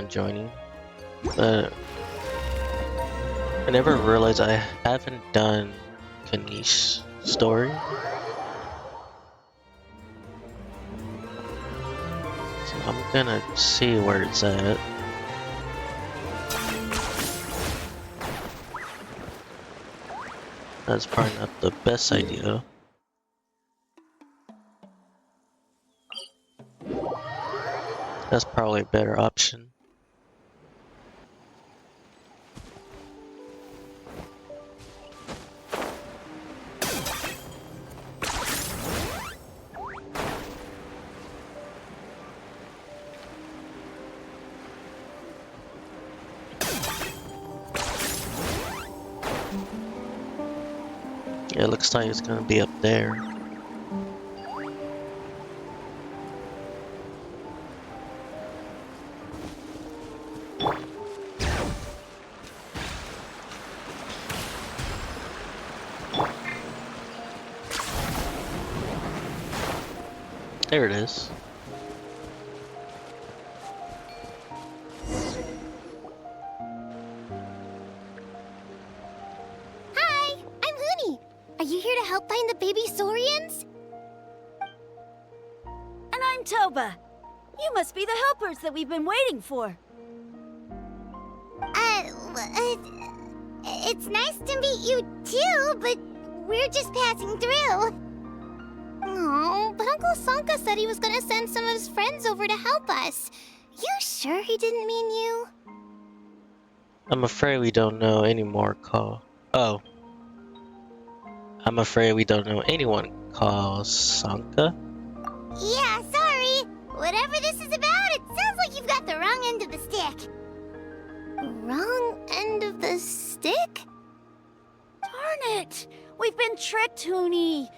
mind joining, but I never realized I haven't done Kinich's story. So I'm gonna see where it's at. That's probably not the best idea. That's probably a better option. Yeah, it looks like it's gonna be up there. There it is. Hi, I'm Huni. Are you here to help find the baby Saurians? And I'm Toba. You must be the helpers that we've been waiting for. It's nice to meet you too, but we're just passing through. Oh, but Uncle Sanka said he was gonna send some of his friends over to help us. You sure he didn't mean you? I'm afraid we don't know any more Oh. I'm afraid we don't know anyone called Sanka. Yeah, sorry. Whatever this is about, it sounds like you've got the wrong end of the stick. Wrong end of the stick? Darn it! We've been tricked, Huni.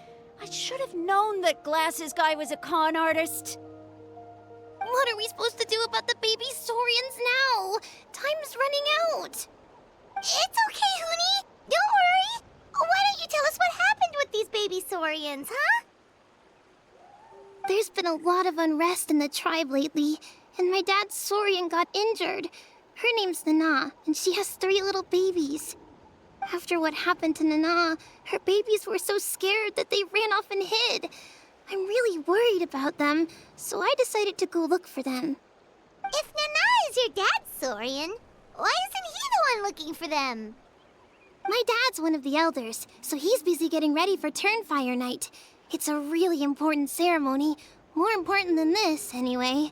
I should have known that Glasses Guy was a con artist. What are we supposed to do about the baby Saurians now? Time's running out. It's okay, Huni. Don't worry. Why don't you tell us what happened with these baby Saurians, huh? There's been a lot of unrest in the tribe lately, and my dad's Saurian got injured. Her name's Nana, and she has 3 little babies. After what happened to Nana, her babies were so scared that they ran off and hid. I'm really worried about them, so I decided to go look for them. If Nana is your dad's Saurian, why isn't he the one looking for them? My dad's one of the elders, so he's busy getting ready for Turnfire Night. It's a really important ceremony, more important than this, anyway.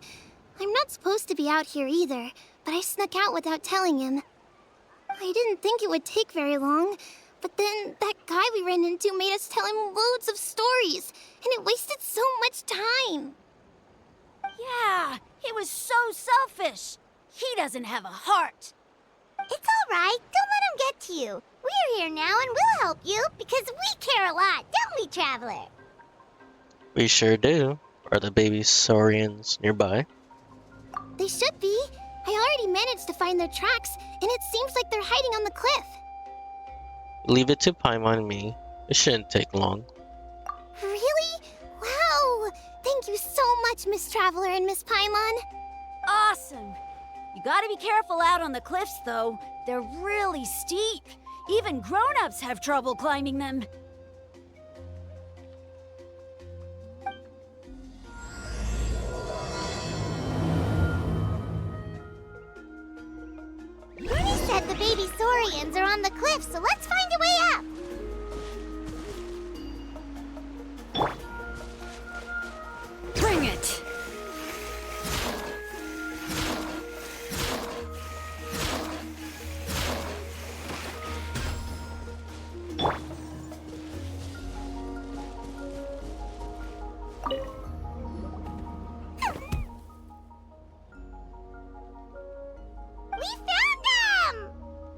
I'm not supposed to be out here either, but I snuck out without telling him. I didn't think it would take very long, but then that guy we ran into made us tell him loads of stories, and it wasted so much time. Yeah, he was so selfish. He doesn't have a heart. It's all right. Don't let him get to you. We're here now and we'll help you because we care a lot, don't we, Traveler? We sure do. Are the baby Saurians nearby? They should be. I already managed to find their tracks, and it seems like they're hiding on the cliff. Leave it to Paimon and me. It shouldn't take long. Really? Wow! Thank you so much, Miss Traveler and Miss Paimon. Awesome. You gotta be careful out on the cliffs, though. They're really steep. Even grown-ups have trouble climbing them. Bernie said the baby Saurians are on the cliff, so let's find a way up. Bring it! We found them!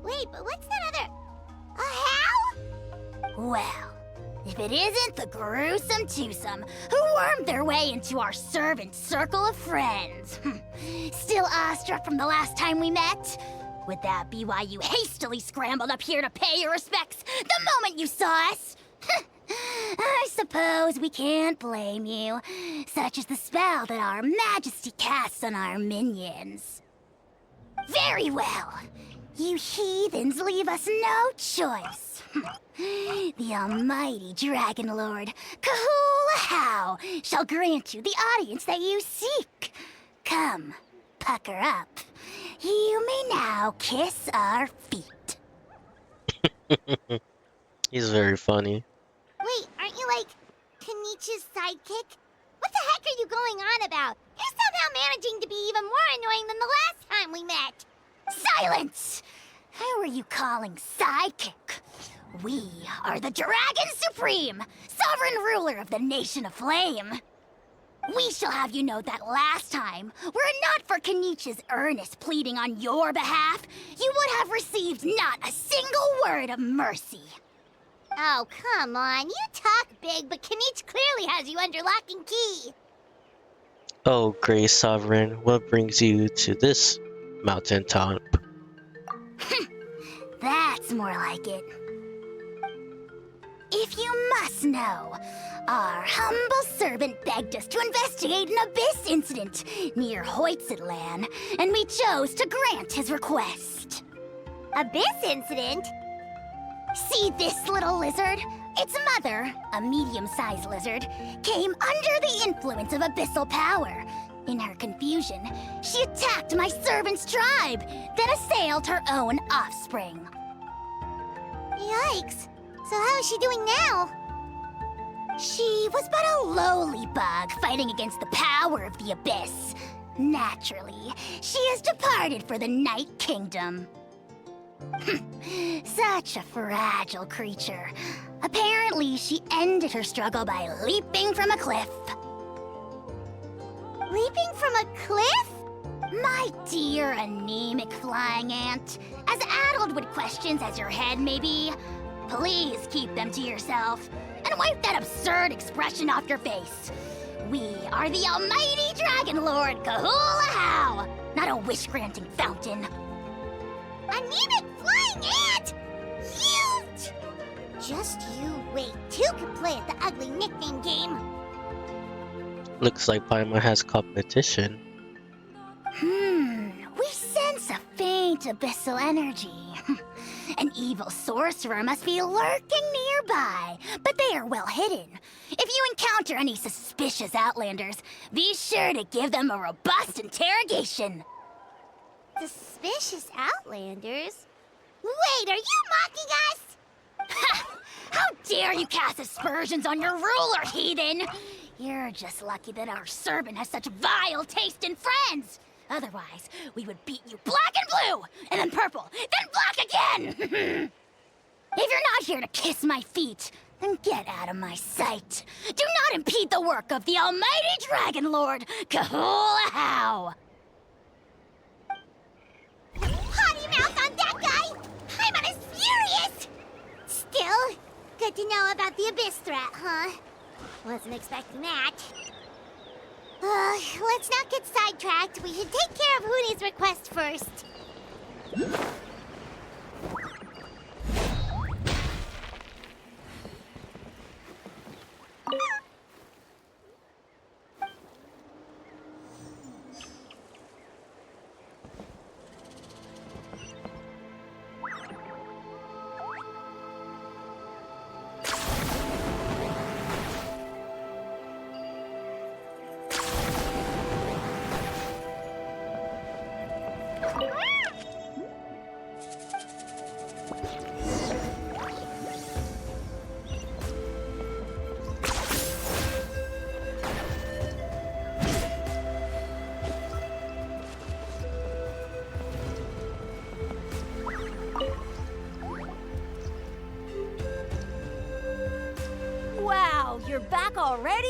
Wait, but what's that other... a how? Well, if it isn't the gruesome twosome who wormed their way into our servant circle of friends. Still awestruck from the last time we met? Would that be why you hastily scrambled up here to pay your respects the moment you saw us? I suppose we can't blame you. Such is the spell that our majesty casts on our minions. Very well. You heathens leave us no choice. The almighty Dragon Lord, Kahula shall grant you the audience that you seek. Come, pucker up. You may now kiss our feet. He's very funny. Wait, aren't you like Kinich's sidekick? What the heck are you going on about? You're somehow managing to be even more annoying than the last time we met. Silence! Who are you calling sidekick? We are the Dragon Supreme, sovereign ruler of the Nation of Flame. We shall have you know that last time, were it not for Kenich's earnest pleading on your behalf, you would have received not a single word of mercy. Oh, come on. You talk big, but Kinich clearly has you under lock and key. Oh, Grey Sovereign, what brings you to this mountaintop? That's more like it. If you must know, our humble servant begged us to investigate an abyss incident near Hoytsidlan, and we chose to grant his request. Abyss incident? See this little lizard? Its mother, a medium-sized lizard, came under the influence of abyssal power. In her confusion, she attacked my servant's tribe, then assailed her own offspring. Yikes. So how is she doing now? She was but a lowly bug fighting against the power of the abyss. Naturally, she has departed for the Night Kingdom. Such a fragile creature. Apparently, she ended her struggle by leaping from a cliff. Leaping from a cliff? My dear anemic flying ant, as addled with questions as your head may be, please keep them to yourself and wipe that absurd expression off your face. We are the almighty Dragon Lord Kahula, not a wish-granting fountain. Anemic flying ant! Huge! Just you wait. Two can play at the ugly nickname game. Looks like Paimon has competition. We sense a faint abyssal energy. An evil sorcerer must be lurking nearby, but they are well hidden. If you encounter any suspicious outlanders, be sure to give them a robust interrogation. Suspicious outlanders? Wait, are you mocking us? How dare you cast aspersions on your ruler, heathen! You're just lucky that our servant has such vile taste in friends. Otherwise, we would beat you black and blue, and then purple, then black again! If you're not here to kiss my feet, then get out of my sight. Do not impede the work of the almighty Dragon Lord, Kahula. Potty mouth on that guy! Paimon is furious! Still, good to know about the abyss threat, huh? Wasn't expecting that. Let's not get sidetracked. We should take care of Huni's request first. Wow, you're back already?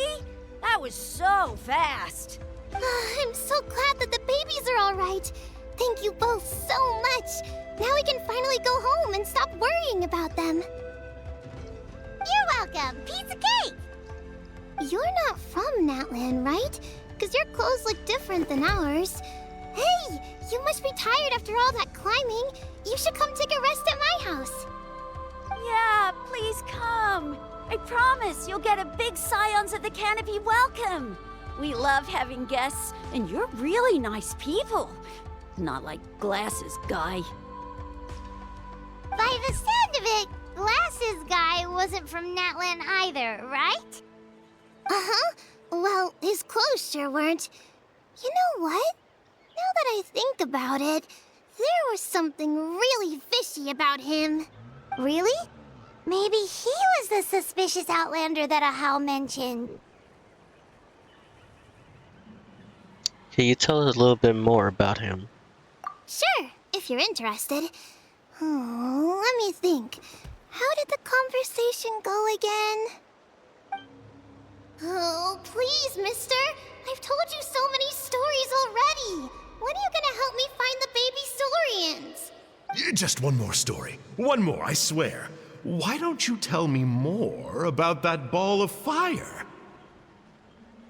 That was so fast. I'm so glad that the babies are all right. Thank you both so much. Now we can finally go home and stop worrying about them. You're welcome. Piece of cake. You're not from Natland, right? Because your clothes look different than ours. Hey, you must be tired after all that climbing. You should come take a rest at my house. Yeah, please come. I promise you'll get a big Scions of the Canopy welcome. We love having guests, and you're really nice people. Not like Glasses Guy. By the sound of it, Glasses Guy wasn't from Natlan either, right? Uh-huh. Well, his clothes sure weren't. You know what? Now that I think about it, there was something really fishy about him. Really? Maybe he was the suspicious outlander that Ahau mentioned. Can you tell us a little bit more about him? Sure, if you're interested. Oh, let me think. How did the conversation go again? Oh, please, mister. I've told you so many stories already. When are you gonna help me find the baby Saurians? Just one more story. One more, I swear. Why don't you tell me more about that ball of fire?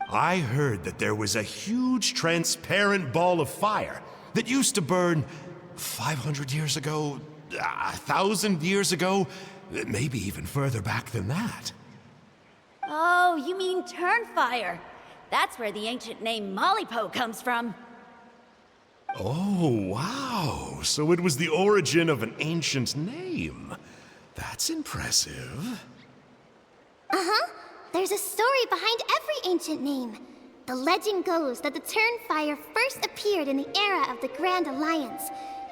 I heard that there was a huge transparent ball of fire that used to burn 500 years ago, 1,000 years ago, maybe even further back than that. Oh, you mean Turnfire. That's where the ancient name Malipo comes from. Oh, wow. So it was the origin of an ancient name. That's impressive. Uh-huh. There's a story behind every ancient name. The legend goes that the Turnfire first appeared in the era of the Grand Alliance.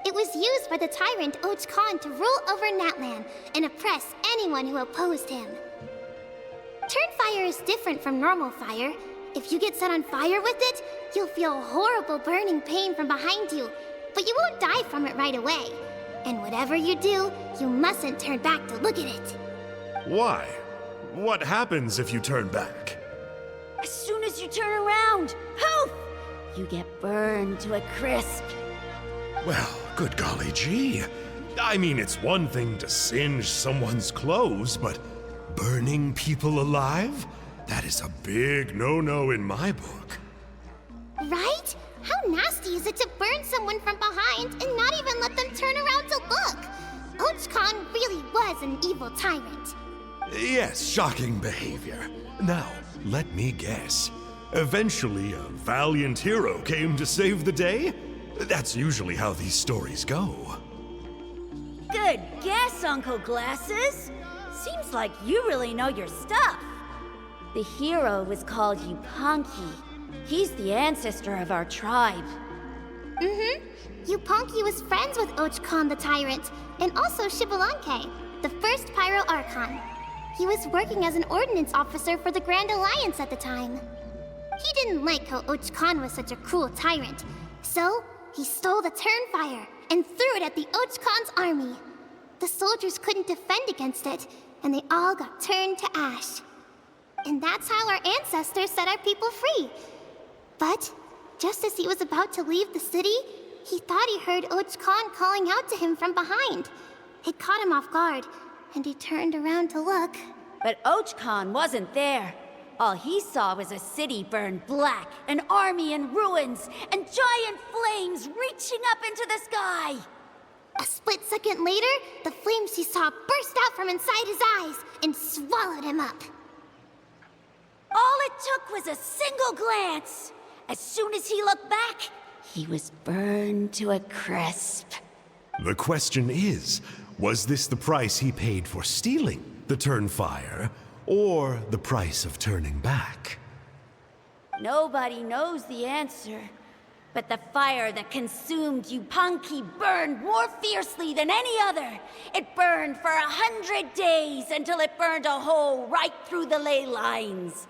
It was used by the tyrant Och Khan to rule over Natlan and oppress anyone who opposed him. Turnfire is different from normal fire. If you get set on fire with it, you'll feel horrible burning pain from behind you, but you won't die from it right away. And whatever you do, you mustn't turn back to look at it. Why? What happens if you turn back? As soon as you turn around, poof! You get burned to a crisp. Well, good golly gee. I mean, it's one thing to singe someone's clothes, but burning people alive? That is a big no-no in my book. Right? How nasty is it to burn someone from behind and not even let them turn around to look? Och Khan really was an evil tyrant. Yes, shocking behavior. Now, let me guess. Eventually, a valiant hero came to save the day? That's usually how these stories go. Good guess, Uncle Glasses. Seems like you really know your stuff. The hero was called Yupanqui. He's the ancestor of our tribe. Mm-hmm. Yupanqui was friends with Och Khan the Tyrant, and also Shibalanke, the first Pyro Archon. He was working as an ordnance officer for the Grand Alliance at the time. He didn't like how Och Khan was such a cruel tyrant, so he stole the Turnfire and threw it at the Och Khan's army. The soldiers couldn't defend against it, and they all got turned to ash. And that's how our ancestors set our people free. But just as he was about to leave the city, he thought he heard Och Khan calling out to him from behind. It caught him off guard, and he turned around to look. But Och Khan wasn't there. All he saw was a city burned black, an army in ruins, and giant flames reaching up into the sky. A split second later, the flames he saw burst out from inside his eyes and swallowed him up. All it took was a single glance. As soon as he looked back, he was burned to a crisp. The question is, was this the price he paid for stealing the Turnfire, or the price of turning back? Nobody knows the answer. But the fire that consumed Yupanqui burned more fiercely than any other. It burned for 100 days until it burned a hole right through the ley lines.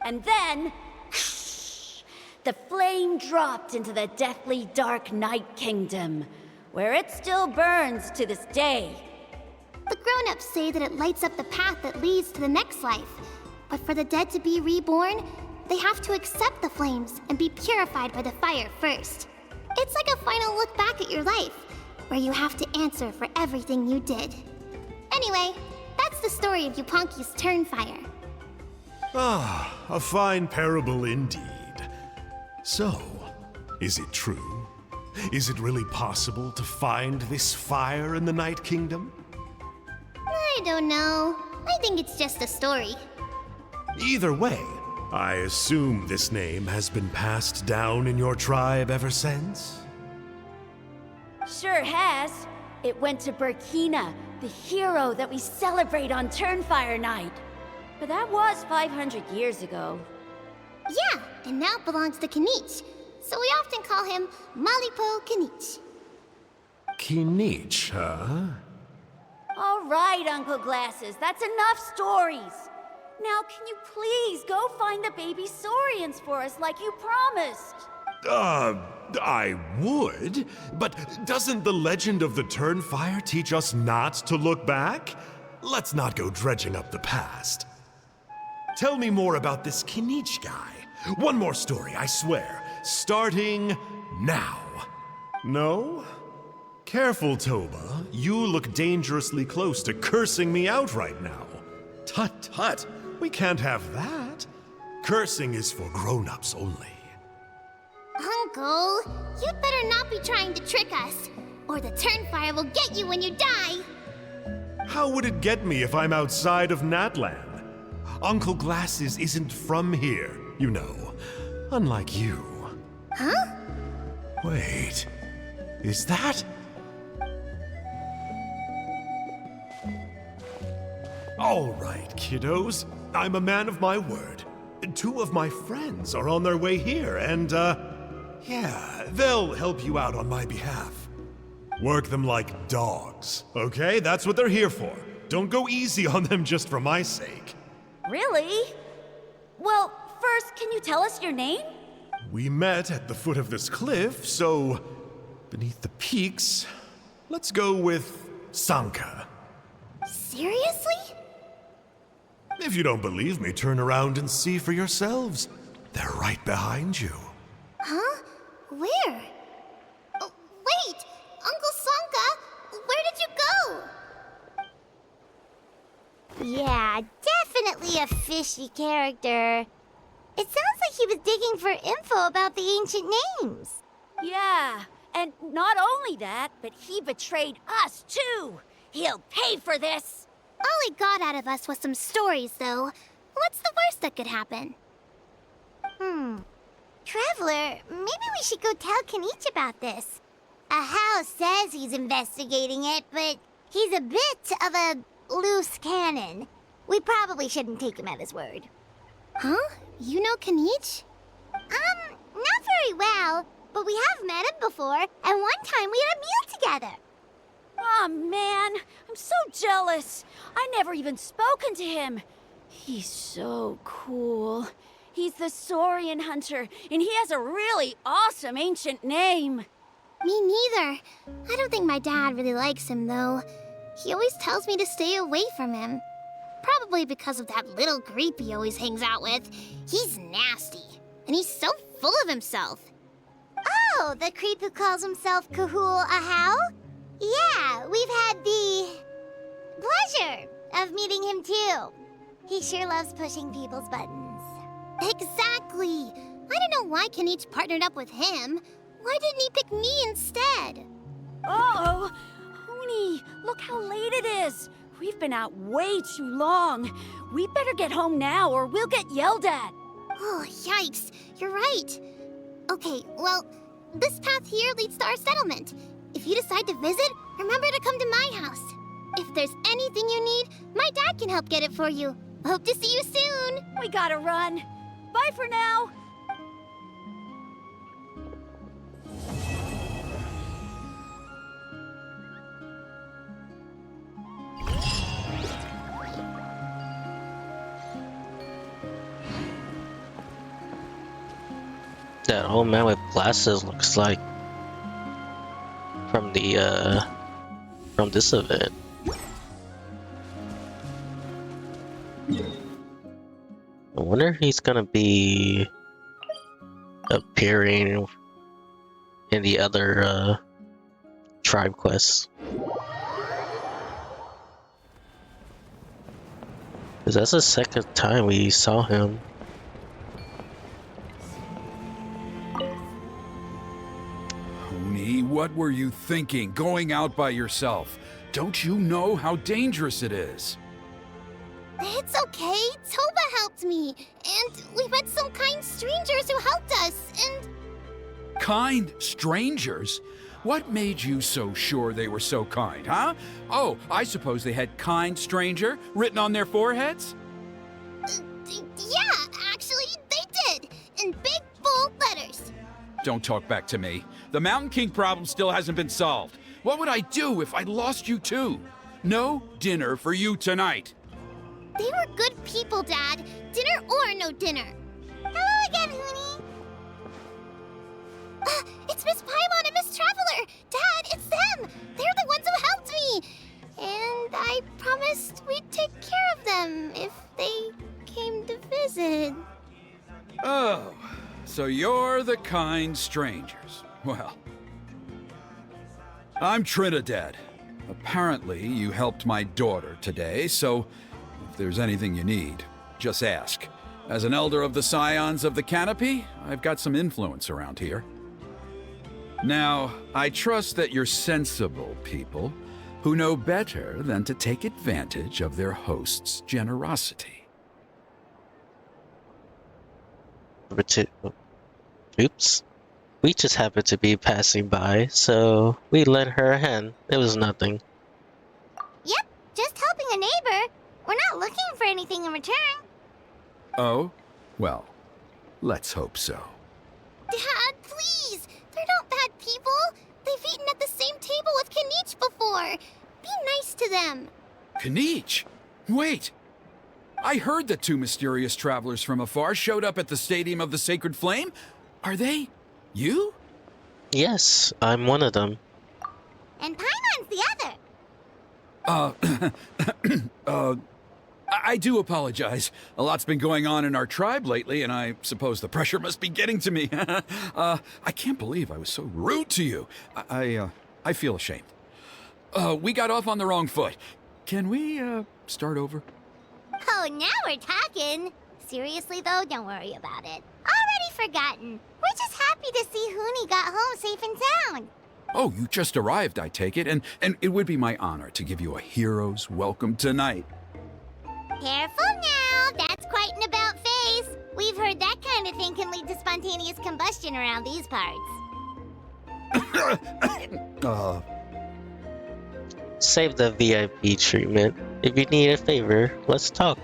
And then, the flame dropped into the deathly dark Night Kingdom, where it still burns to this day. The grown-ups say that it lights up the path that leads to the next life. But for the dead to be reborn, they have to accept the flames and be purified by the fire first. It's like a final look back at your life, where you have to answer for everything you did. Anyway, that's the story of Yupanqui's Turnfire. Ah, a fine parable indeed. So, is it true? Is it really possible to find this fire in the Night Kingdom? I don't know. I think it's just a story. Either way, I assume this name has been passed down in your tribe ever since? Sure has. It went to Burkina, the hero that we celebrate on Turnfire Night. But that was 500 years ago. Yeah, and now it belongs to Kinich. So we often call him Malipo Kinich. Kinich, huh? All right, Uncle Glasses, that's enough stories. Now, can you please go find the baby Saurians for us like you promised? I would, but doesn't the legend of the Turnfire teach us not to look back? Let's not go dredging up the past. Tell me more about this Kinich guy. One more story, I swear. Starting now. No? Careful, Toba. You look dangerously close to cursing me out right now. Tut tut. We can't have that. Cursing is for grown-ups only. Uncle, you'd better not be trying to trick us, or the Turnfire will get you when you die. How would it get me if I'm outside of Natlan? Uncle Glasses isn't from here, you know. Unlike you. Huh? Wait. Is that? All right, kiddos. I'm a man of my word. 2 of my friends are on their way here, and, yeah, they'll help you out on my behalf. Work them like dogs, okay? That's what they're here for. Don't go easy on them just for my sake. Really? Well, first, can you tell us your name? We met at the foot of this cliff, so beneath the peaks, let's go with Sanka. Seriously? If you don't believe me, turn around and see for yourselves. They're right behind you. Huh? Where? Oh, wait! Uncle Sanka, where did you go? Yeah, definitely a fishy character. It sounds like he was digging for info about the ancient names. Yeah, and not only that, but he betrayed us too. He'll pay for this. All he got out of us was some stories, though. What's the worst that could happen? Traveler, maybe we should go tell Kinich about this. Ahau says he's investigating it, but he's a bit of a loose cannon. We probably shouldn't take him at his word. Huh? You know Kinich? Not very well, but we have met him before, and one time we had a meal together. Aw, man, I'm so jealous. I never even spoken to him. He's so cool. He's the Saurian hunter, and he has a really awesome ancient name. Me neither. I don't think my dad really likes him, though. He always tells me to stay away from him. Probably because of that little creep he always hangs out with. He's nasty, and he's so full of himself. Oh, the creep who calls himself Kahul Ahau? Yeah, we've had the pleasure of meeting him too. He sure loves pushing people's buttons. Exactly. I don't know why Kinich partnered up with him. Why didn't he pick me instead? Uh-oh! Honey, look how late it is. We've been out way too long. We better get home now or we'll get yelled at. Oh, yikes. You're right. Okay, well, this path here leads to our settlement. If you decide to visit, remember to come to my house. If there's anything you need, my dad can help get it for you. Hope to see you soon. We gotta run. Bye for now. That old man with glasses looks like from the from this event. I wonder if he's gonna be appearing in the other tribe quests. Cause that's the second time we saw him. What were you thinking, going out by yourself? Don't you know how dangerous it is? It's okay. Toba helped me. And we met some kind strangers who helped us. And Kind strangers? What made you so sure they were so kind, huh? Oh, I suppose they had kind stranger written on their foreheads? yeah, actually, they did. In big, bold letters. Don't talk back to me. The Mountain King problem still hasn't been solved. What would I do if I lost you too? No dinner for you tonight. They were good people, Dad. Dinner or no dinner. Hello again, Huni. It's Miss Paimon and Miss Traveler. Dad, it's them. They're the ones who helped me. And I promised we'd take care of them if they came to visit. Oh, so you're the kind strangers. Well, I'm Trinidad. Apparently, you helped my daughter today, so if there's anything you need, just ask. As an elder of the Scions of the Canopy, I've got some influence around here. Now, I trust that you're sensible people who know better than to take advantage of their host's generosity. Oops. We just happened to be passing by, so we lent her a hand. It was nothing. Yep, just helping a neighbor. We're not looking for anything in return. Oh? Well, let's hope so. Dad, please! They're not bad people. They've eaten at the same table with Kinich before. Be nice to them. Kinich? Wait! I heard that two mysterious travelers from afar showed up at the Stadium of the Sacred Flame. Are they you? Yes, I'm one of them. And Paimon's the other. I do apologize. A lot's been going on in our tribe lately, and I suppose the pressure must be getting to me. I can't believe I was so rude to you. I feel ashamed. We got off on the wrong foot. Can we, start over? Oh, now we're talking. Seriously, though, don't worry about it. Already forgotten. We're just happy to see Huni got home safe and sound. Oh, you just arrived, I take it, and it would be my honor to give you a hero's welcome tonight. Careful now. That's quite an about-face. We've heard that kind of thing can lead to spontaneous combustion around these parts. Save the VIP treatment. If you need a favor, let's talk.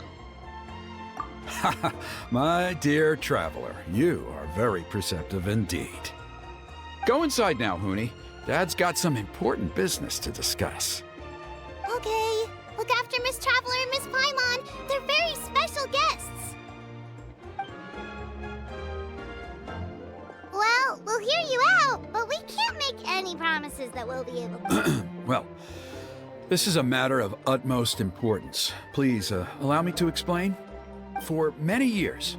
My dear traveler, you are very perceptive indeed. Go inside now, Huni. Dad's got some important business to discuss. Okay. Look after Miss Traveler and Miss Paimon. They're very special guests. Well, we'll hear you out, but we can't make any promises that we'll be able to. Well, this is a matter of utmost importance. Please, allow me to explain. For many years,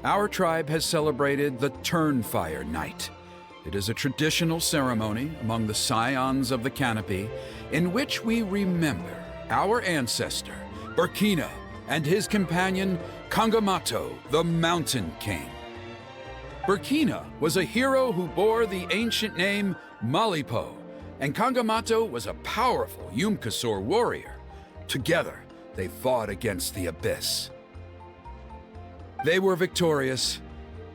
our tribe has celebrated the Turnfire Night. It is a traditional ceremony among the Scions of the Canopy in which we remember our ancestor, Burkina, and his companion, Kangamato, the Mountain King. Burkina was a hero who bore the ancient name Malipo, and Kangamato was a powerful Yumkasor warrior. Together, they fought against the Abyss. They were victorious,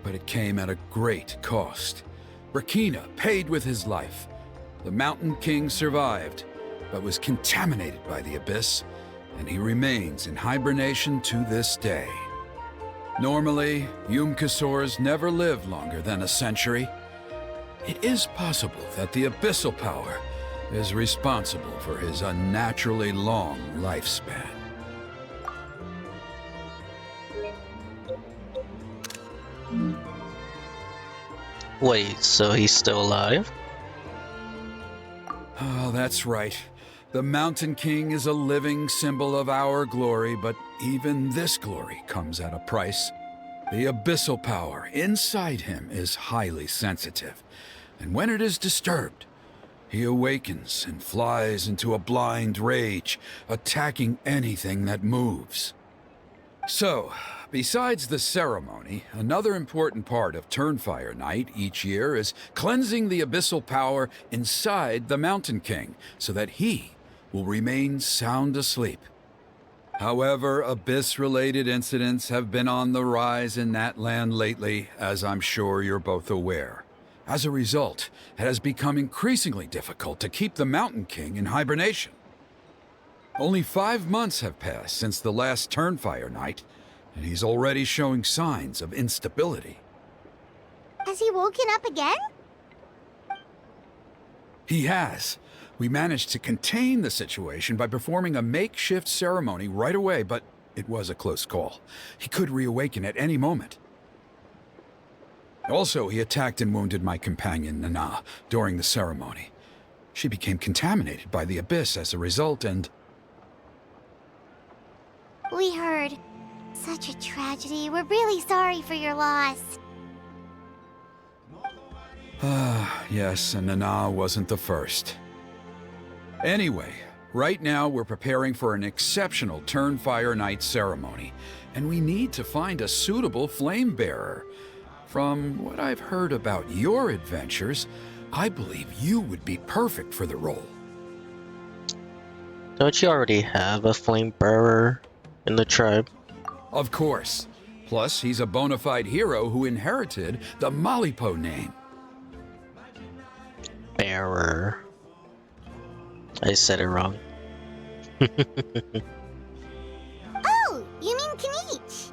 but it came at a great cost. Burkina paid with his life. The Mountain King survived, but was contaminated by the Abyss, and he remains in hibernation to this day. Normally, Yumkasors never live longer than a century. It is possible that the Abyssal Power is responsible for his unnaturally long lifespan. Wait, so he's still alive? Oh, that's right. The Mountain King is a living symbol of our glory, but even this glory comes at a price. The abyssal power inside him is highly sensitive, and when it is disturbed, he awakens and flies into a blind rage, attacking anything that moves. So, besides the ceremony, another important part of Turnfire Night each year is cleansing the abyssal power inside the Mountain King so that he will remain sound asleep. However, Abyss-related incidents have been on the rise in that land lately, as I'm sure you're both aware. As a result, it has become increasingly difficult to keep the Mountain King in hibernation. Only 5 months have passed since the last Turnfire night, and he's already showing signs of instability. Has he woken up again? He has. We managed to contain the situation by performing a makeshift ceremony right away, but it was a close call. He could reawaken at any moment. Also, he attacked and wounded my companion, Nana, during the ceremony. She became contaminated by the Abyss as a result, and... We heard. Such a tragedy. We're really sorry for your loss. Yes, and Nana wasn't the first. Anyway, right now we're preparing for an exceptional Turnfire Night ceremony, and we need to find a suitable flame bearer. From what I've heard about your adventures, I believe you would be perfect for the role. Don't you already have a flame bearer in the tribe? Of course. Plus, he's a bona fide hero who inherited the Malipo name. Bearer. I said it wrong. Oh, you mean Kinich?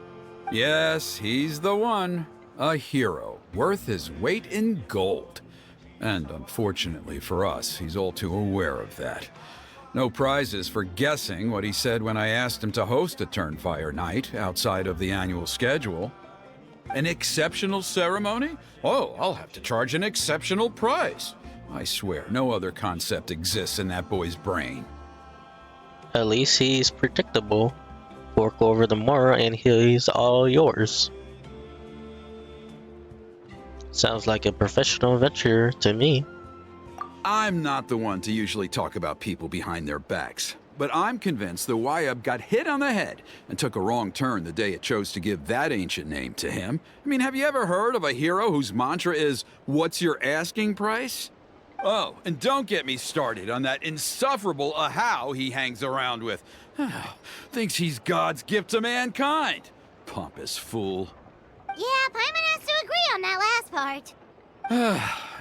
Yes, he's the one. A hero, worth his weight in gold. And unfortunately for us, he's all too aware of that. No prizes for guessing what he said when I asked him to host a Turnfire night outside of the annual schedule. An exceptional ceremony? Oh, I'll have to charge an exceptional price. I swear, no other concept exists in that boy's brain. At least he's predictable. Fork over the Mora and he's all yours. Sounds like a professional adventurer to me. I'm not the one to usually talk about people behind their backs, but I'm convinced the Wyab got hit on the head and took a wrong turn the day it chose to give that ancient name to him. I mean, have you ever heard of a hero whose mantra is, "What's your asking price?" Oh, and don't get me started on that insufferable Ahau he hangs around with. Thinks he's God's gift to mankind. Pompous fool. Yeah, Paimon has to agree on that last part.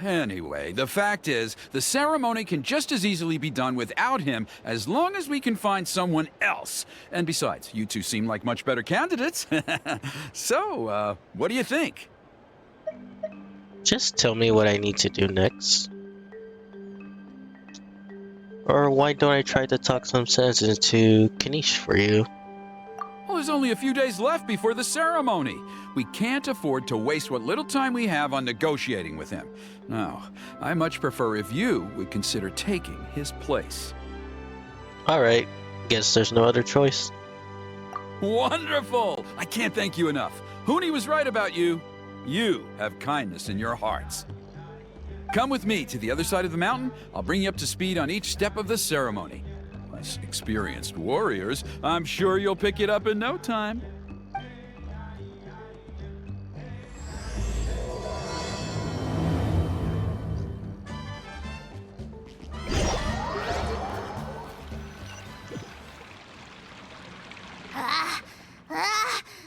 Anyway, the fact is, the ceremony can just as easily be done without him as long as we can find someone else. And besides, you two seem like much better candidates. So, what do you think? Just tell me what I need to do next. Or why don't I try to talk some sense into Kinich for you? Well, there's only a few days left before the ceremony. We can't afford to waste what little time we have on negotiating with him. No, I much prefer if you would consider taking his place. Alright, guess there's no other choice. Wonderful! I can't thank you enough. Huni was right about you. You have kindness in your hearts. Come with me to the other side of the mountain. I'll bring you up to speed on each step of the ceremony. As experienced warriors, I'm sure you'll pick it up in no time.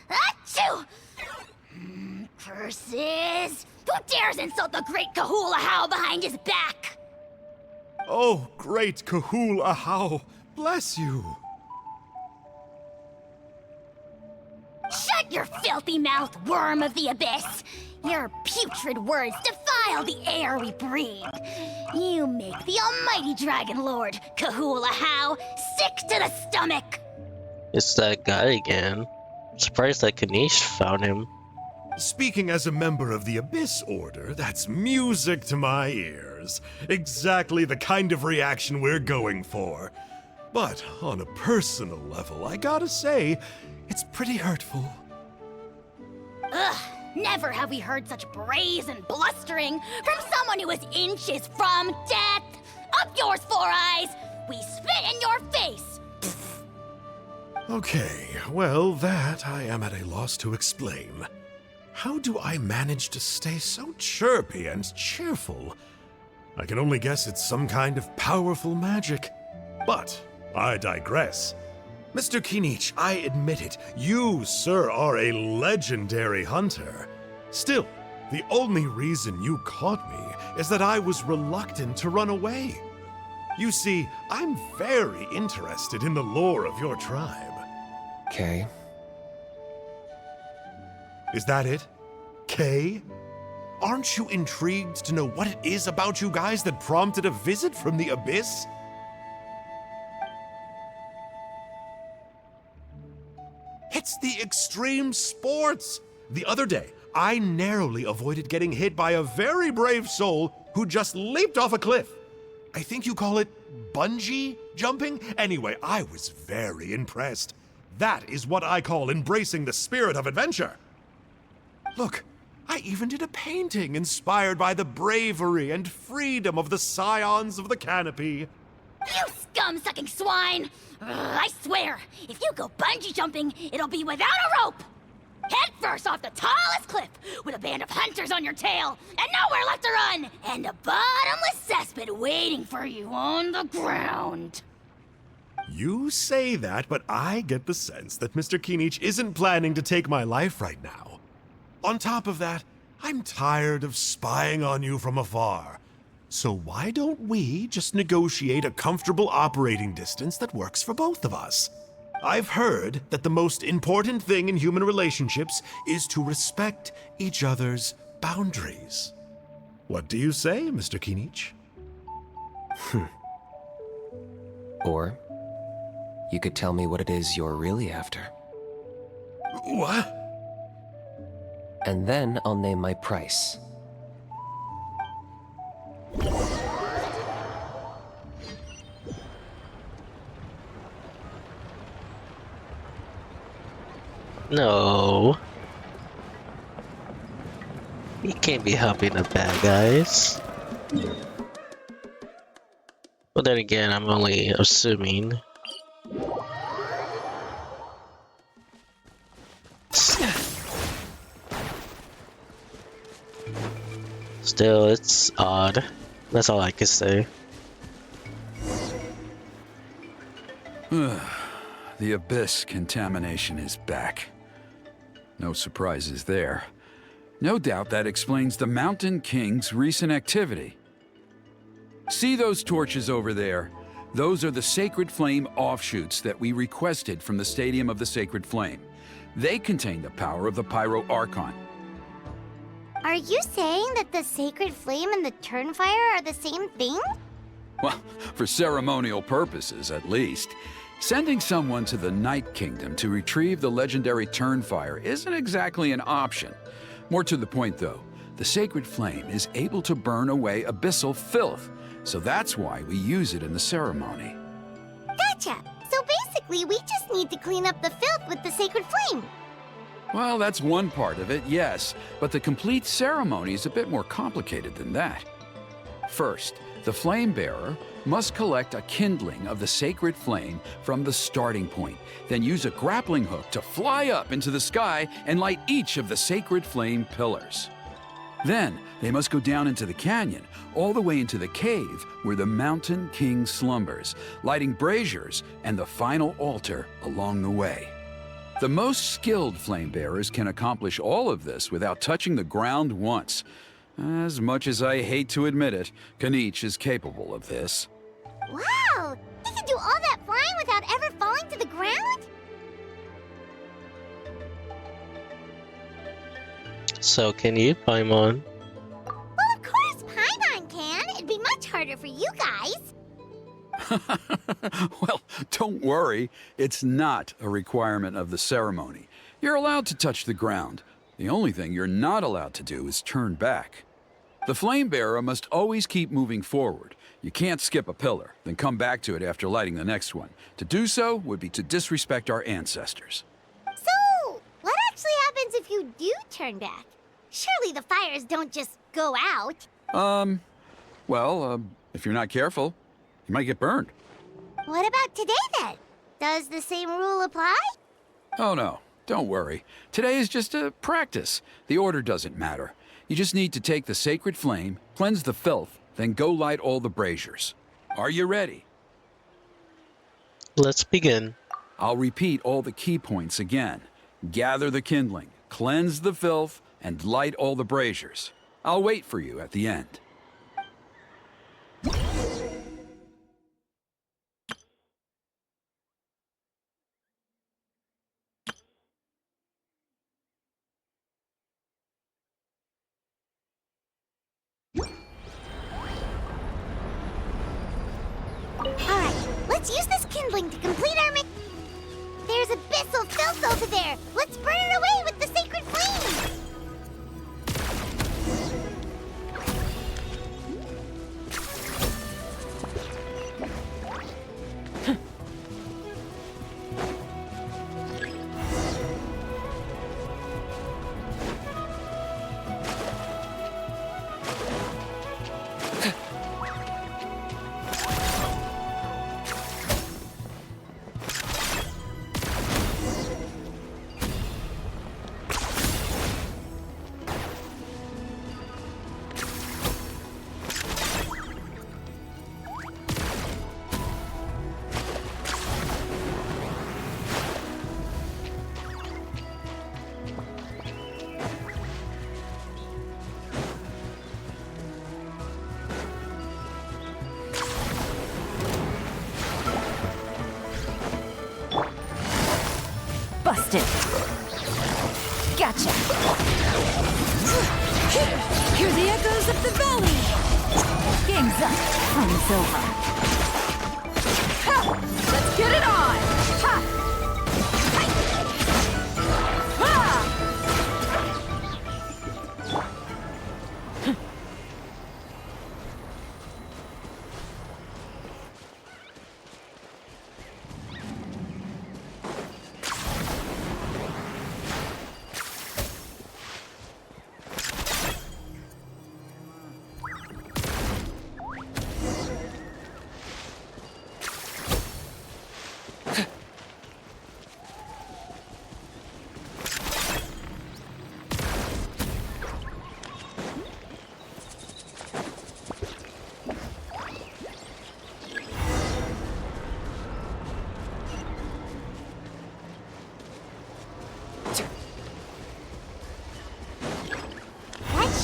Achoo! Curses! Who dares insult the great Kahul Ahau behind his back? Oh, great Kahul Ahau, bless you. Shut your filthy mouth, worm of the abyss! Your putrid words defile the air we breathe. You make the almighty Dragon Lord, Kahul Ahau, sick to the stomach! It's that guy again. I'm surprised that Kinich found him. Speaking as a member of the Abyss Order, that's music to my ears. Exactly the kind of reaction we're going for. But on a personal level, I gotta say, it's pretty hurtful. Ugh, never have we heard such brazen blustering from someone who is inches from death! Up yours, Four Eyes! We spit in your face! Okay, well, that I am at a loss to explain. How do I manage to stay so chirpy and cheerful? I can only guess it's some kind of powerful magic. But I digress. Mr. Kinich, I admit it. You, sir, are a legendary hunter. Still, the only reason you caught me is that I was reluctant to run away. You see, I'm very interested in the lore of your tribe. Okay. Is that it? Kay? Aren't you intrigued to know what it is about you guys that prompted a visit from the Abyss? It's the extreme sports! The other day, I narrowly avoided getting hit by a very brave soul who just leaped off a cliff. I think you call it bungee jumping? Anyway, I was very impressed. That is what I call embracing the spirit of adventure. Look, I even did a painting inspired by the bravery and freedom of the Scions of the Canopy. You scum-sucking swine! I swear, if you go bungee jumping, it'll be without a rope! Head first off the tallest cliff, with a band of hunters on your tail, and nowhere left to run, and a bottomless cesspit waiting for you on the ground. You say that, but I get the sense that Mr. Kinich isn't planning to take my life right now. On top of that, I'm tired of spying on you from afar. So why don't we just negotiate a comfortable operating distance that works for both of us? I've heard that the most important thing in human relationships is to respect each other's boundaries. What do you say, Mr. Kinich? Or you could tell me what it is you're really after. What? And then I'll name my price. No. You can't be helping the bad guys. Well, then again, I'm only assuming. Still, it's odd. That's all I can say. The Abyss contamination is back. No surprises there. No doubt that explains the Mountain King's recent activity. See those torches over there? Those are the Sacred Flame offshoots that we requested from the Stadium of the Sacred Flame. They contain the power of the Pyro Archon. Are you saying that the Sacred Flame and the Turnfire are the same thing? Well, for ceremonial purposes, at least. Sending someone to the Night Kingdom to retrieve the legendary Turnfire isn't exactly an option. More to the point, though, the Sacred Flame is able to burn away abyssal filth, so that's why we use it in the ceremony. Gotcha! So basically, we just need to clean up the filth with the Sacred Flame. Well, that's one part of it, yes, but the complete ceremony is a bit more complicated than that. First, the flame bearer must collect a kindling of the sacred flame from the starting point, then use a grappling hook to fly up into the sky and light each of the sacred flame pillars. Then, they must go down into the canyon, all the way into the cave where the Mountain King slumbers, lighting braziers and the final altar along the way. The most skilled flame bearers can accomplish all of this without touching the ground once. As much as I hate to admit it, Kinich is capable of this. Wow! He can do all that flying without ever falling to the ground? So, can you, Paimon? Well, of course Paimon can. It'd be much harder for you guys. Well, don't worry. It's not a requirement of the ceremony. You're allowed to touch the ground. The only thing you're not allowed to do is turn back. The flame bearer must always keep moving forward. You can't skip a pillar, then come back to it after lighting the next one. To do so would be to disrespect our ancestors. So, what actually happens if you do turn back? Surely the fires don't just go out. If you're not careful, you might get burned. What about today then? Does the same rule apply? Oh no, don't worry. Today is just a practice. The order doesn't matter. You just need to take the sacred flame, cleanse the filth, then go light all the braziers. Are you ready? Let's begin. I'll repeat all the key points again. Gather the kindling, cleanse the filth, and light all the braziers. I'll wait for you at the end. Alright, let's use this kindling to complete our mission. There's abyssal filth over there. Let's burn it away with the sacred flame. Busted. Gotcha. Hear the echoes of the valley. Game's up. Fun's over. Ha! Let's get it on. Ha! Ha!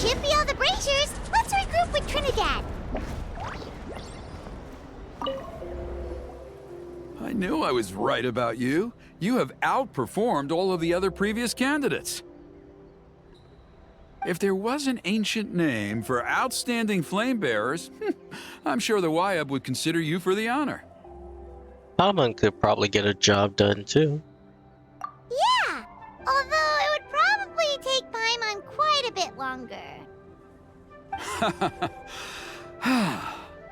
Should be all the braziers. Let's regroup with Trinidad. I knew I was right about you. You have outperformed all of the other previous candidates. If there was an ancient name for outstanding flame bearers, I'm sure the Wyab would consider you for the honor. Paimon could probably get a job done too. Yeah, although it would probably take Paimon quite a bit longer.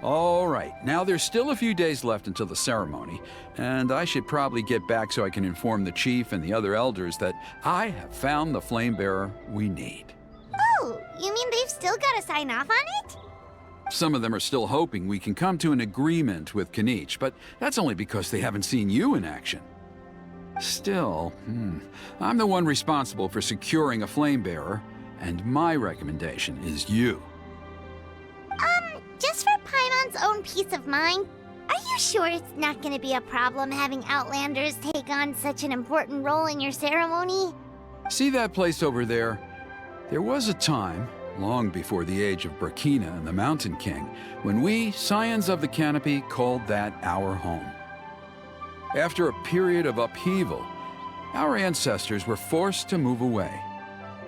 All right, now there's still a few days left until the ceremony, and I should probably get back so I can inform the chief and the other elders that I have found the flame bearer we need. Oh, you mean they've still got to sign off on it? Some of them are still hoping we can come to an agreement with Kinich, but that's only because they haven't seen you in action. Still, I'm the one responsible for securing a flame bearer, and my recommendation is you. Just for Paimon's own peace of mind, are you sure it's not going to be a problem having Outlanders take on such an important role in your ceremony? See that place over there? There was a time, long before the age of Burkina and the Mountain King, when we, Scions of the Canopy, called that our home. After a period of upheaval, our ancestors were forced to move away.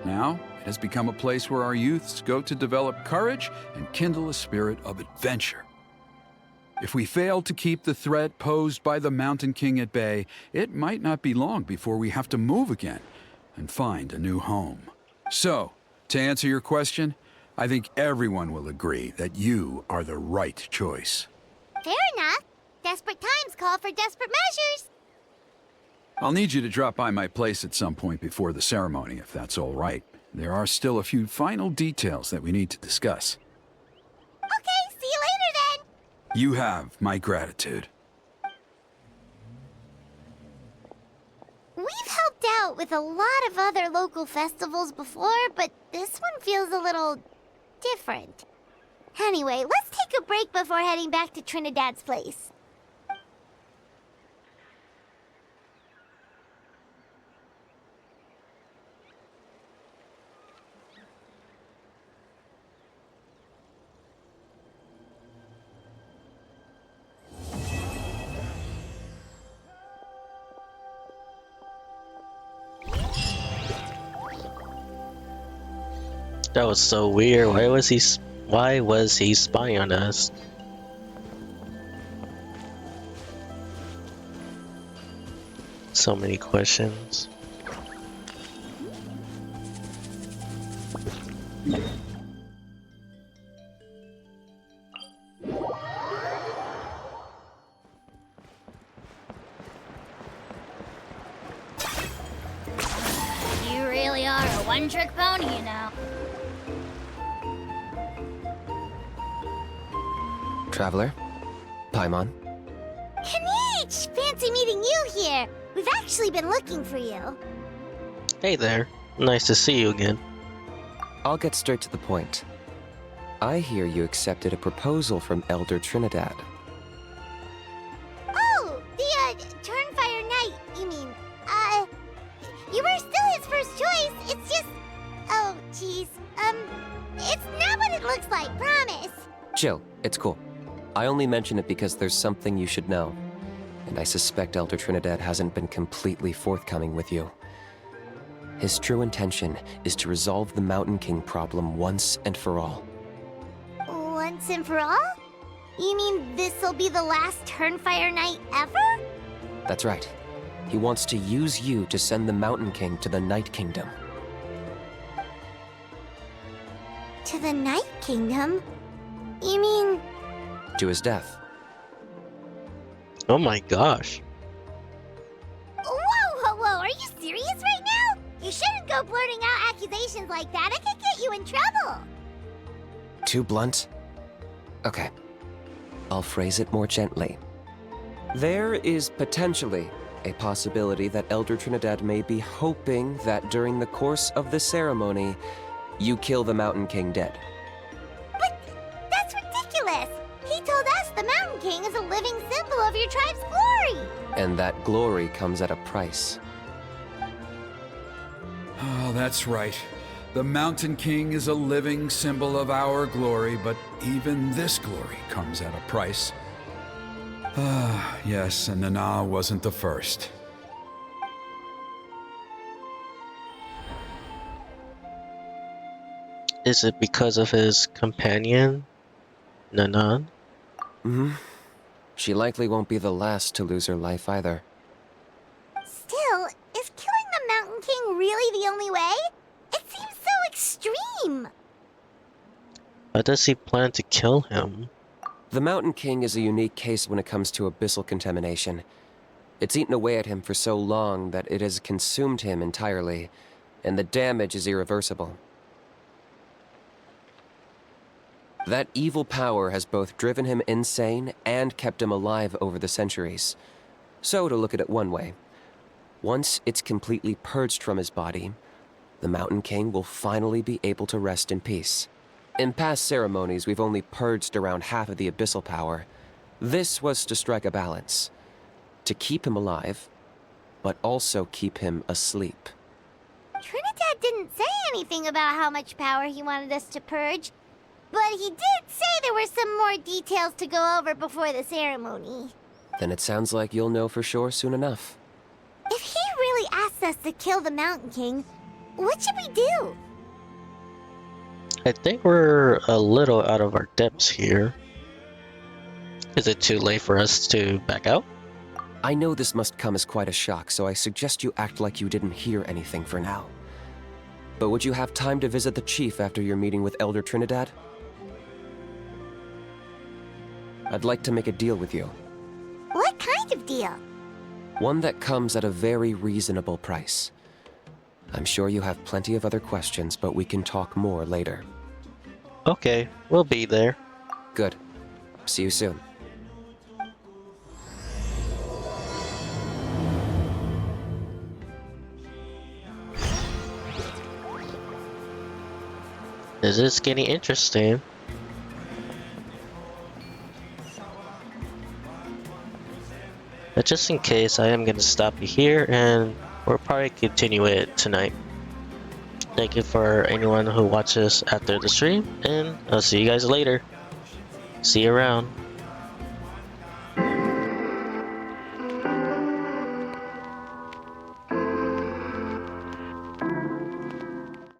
Now, it has become a place where our youths go to develop courage and kindle a spirit of adventure. If we fail to keep the threat posed by the Mountain King at bay, it might not be long before we have to move again and find a new home. So, to answer your question, I think everyone will agree that you are the right choice. Fair enough. Desperate times call for desperate measures. I'll need you to drop by my place at some point before the ceremony, if that's all right. There are still a few final details that we need to discuss. Okay, see you later then. You have my gratitude. We've helped out with a lot of other local festivals before, but this one feels a little different. Anyway, let's take a break before heading back to Trinidad's place. That was so weird. Why was he spying on us? So many questions. You really are a one-trick pony, you know. Traveler? Paimon? Kinich! Fancy meeting you here. We've actually been looking for you. Hey there. Nice to see you again. I'll get straight to the point. I hear you accepted a proposal from Elder Trinidad. Oh, the, Turnfire Knight, you mean. You were still his first choice. It's just... Oh, jeez. It's not what it looks like, promise. Chill, it's cool. I only mention it because there's something you should know. And I suspect Elder Trinidad hasn't been completely forthcoming with you. His true intention is to resolve the Mountain King problem once and for all. Once and for all? You mean this'll be the last Turnfire Knight ever? That's right. He wants to use you to send the Mountain King to the Night Kingdom. To the Night Kingdom? You mean... To his death. Oh my gosh. Whoa! Are you serious right now? You shouldn't go blurting out accusations like that. It could get you in trouble. Too blunt? Okay. I'll phrase it more gently. There is potentially a possibility that Elder Trinidad may be hoping that during the course of the ceremony, you kill the Mountain King dead. But that's ridiculous. He told us the Mountain King is a living symbol of your tribe's glory. And that glory comes at a price. Oh, that's right. The Mountain King is a living symbol of our glory, but even this glory comes at a price. Ah, yes, and Nana wasn't the first. Is it because of his companion, Nanan? Mm-hmm. She likely won't be the last to lose her life either. Still, is killing the Mountain King really the only way? It seems so extreme. How does he plan to kill him? The Mountain King is a unique case when it comes to abyssal contamination. It's eaten away at him for so long that it has consumed him entirely, and the damage is irreversible. That evil power has both driven him insane and kept him alive over the centuries. So, to look at it one way, once it's completely purged from his body, the Mountain King will finally be able to rest in peace. In past ceremonies, we've only purged around half of the abyssal power. This was to strike a balance. To keep him alive, but also keep him asleep. Trinidad didn't say anything about how much power he wanted us to purge, but he did say there were some more details to go over before the ceremony. Then it sounds like you'll know for sure soon enough. If he really asks us to kill the Mountain King, what should we do? I think we're a little out of our depths here. Is it too late for us to back out? I know this must come as quite a shock, so I suggest you act like you didn't hear anything for now. But would you have time to visit the chief after your meeting with Elder Trinidad? I'd like to make a deal with you. What kind of deal? One that comes at a very reasonable price. I'm sure you have plenty of other questions, but we can talk more later. Okay, we'll be there. Good. See you soon. This is getting interesting. But just in case, I am going to stop you here and we'll probably continue it tonight. Thank you for anyone who watches after the stream, and I'll see you guys later. See you around.